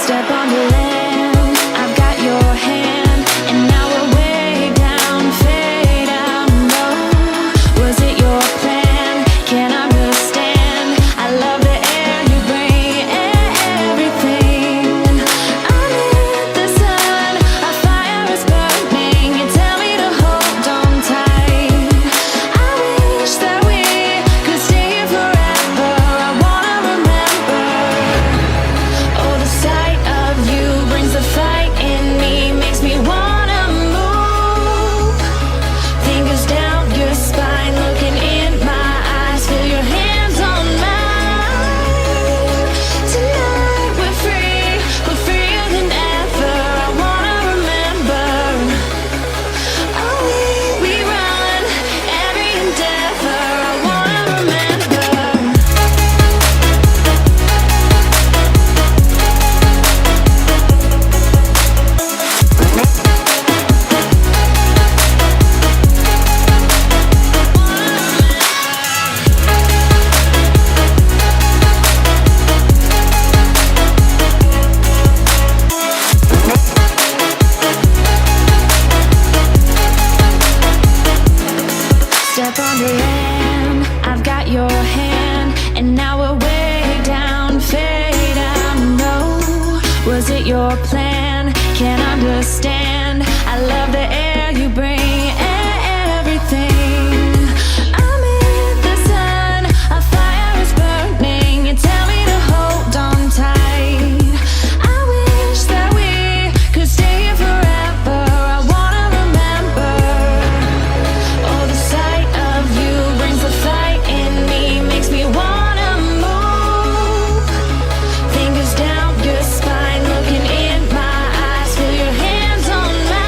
Step on the land, I've got your hand, and now we're way down, fade out low. Was it your plan? Can't understand. I love the air you bring, everything. Under the sun, a fire is burning. You tell me to hold on tight. I wish that we could stay here forever. I wanna remember. Oh, the sight of you brings the fight in me, makes me wanna move. Fingers down your spine, looking in my eyes, feel your hands on mine. Tonight we're free, we're freer than ever. I wanna remember. Oh, we run every endeavor. I wanna remember. Step on the land, I've got your hand, and now we're way down, fade out. No, was it your plan? Can't understand. I love the air you bring, everything. I'm in the sun, a fire is burning. You tell me to hold on tight. I wish that we could stay here forever. I wanna remember. Oh, the sight of you brings the fight in me, makes me wanna move. Fingers down your spine, looking in my eyes, feel your hands on mine.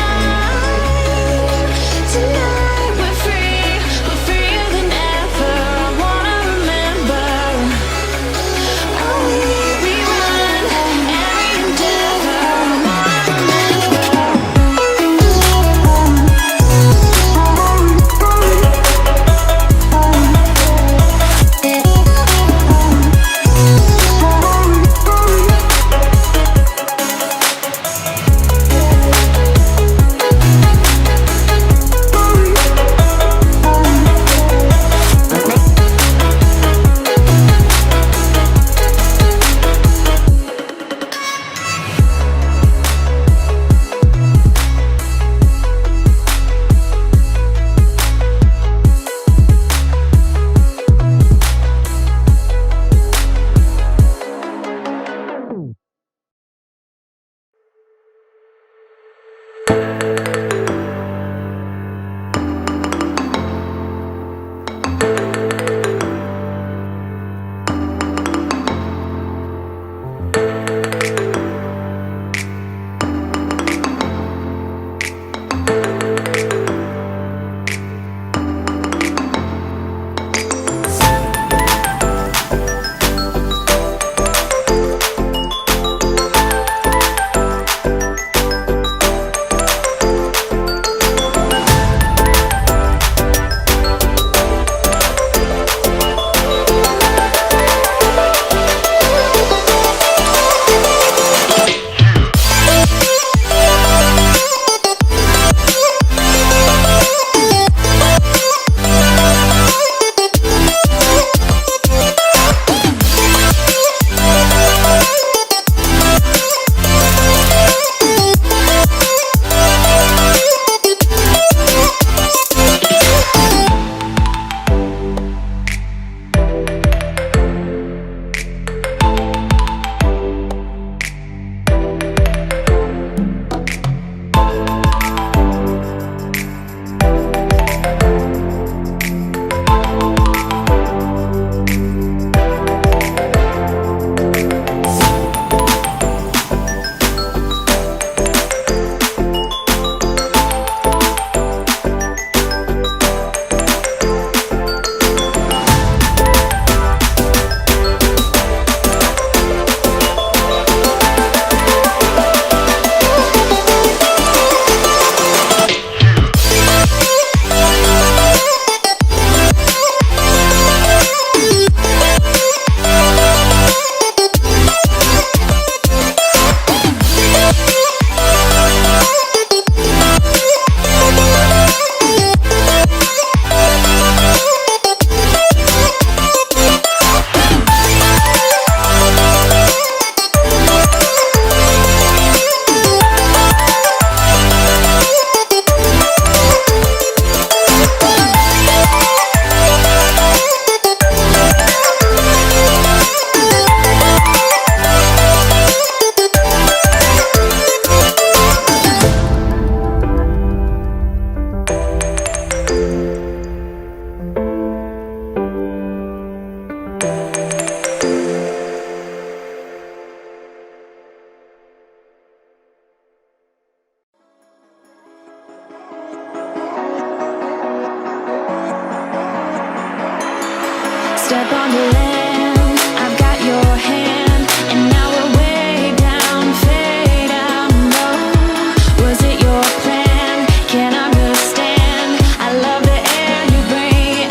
Step on the land, I've got your hand, and now we're way down, fade out low. Was it your plan? Can't understand. I love the air you bring,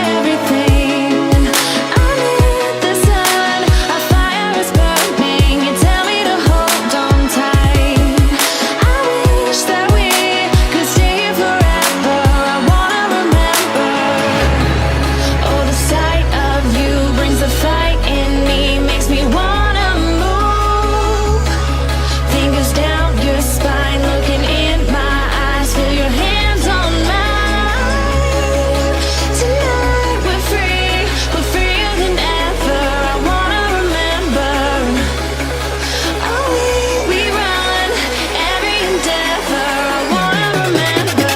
everything. I'm in the sun, a fire is burning. You tell me to hold on tight. I wish that we could stay here forever. I wanna remember. Oh, the sight of you brings the fight in me, makes me wanna move. Fingers down your spine, looking in my eyes, feel your hands on mine. Tonight we're free, we're freer than ever. I wanna remember. Oh, we run every endeavor. I wanna remember.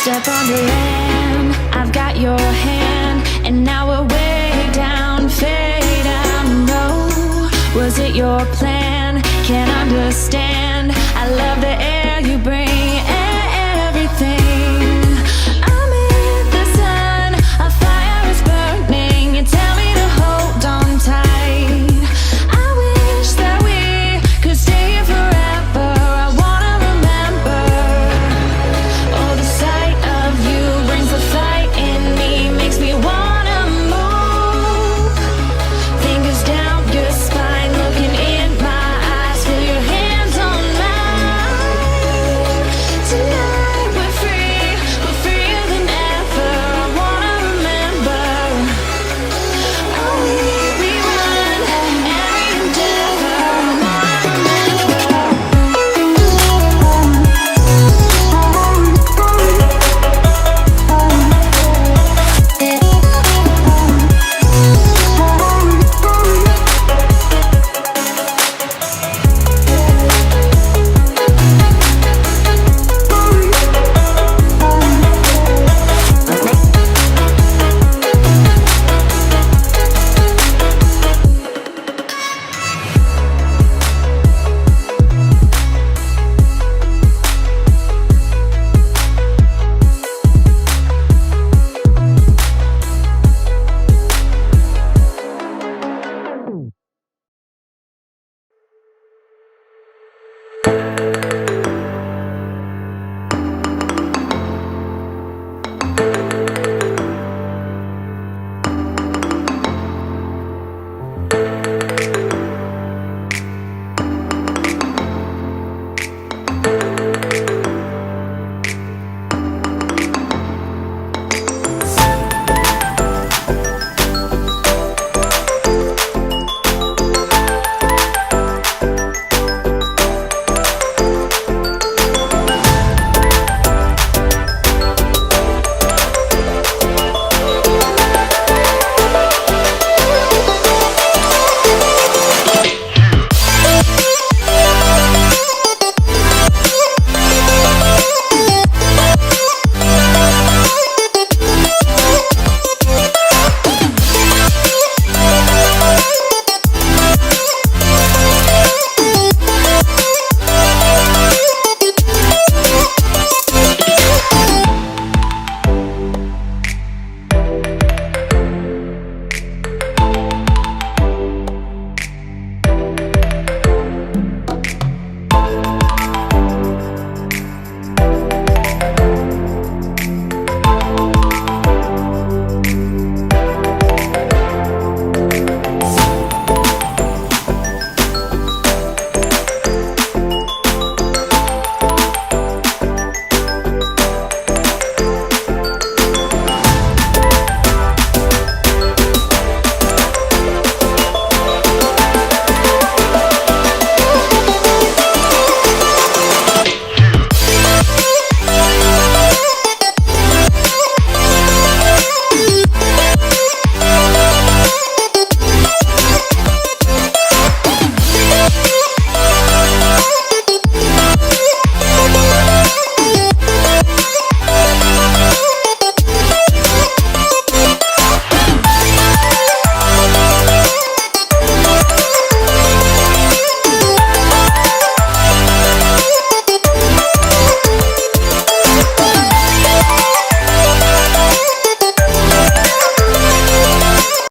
Step on the land, I've got your hand, and now we're way down, fade out low. Was it your plan? Can't understand.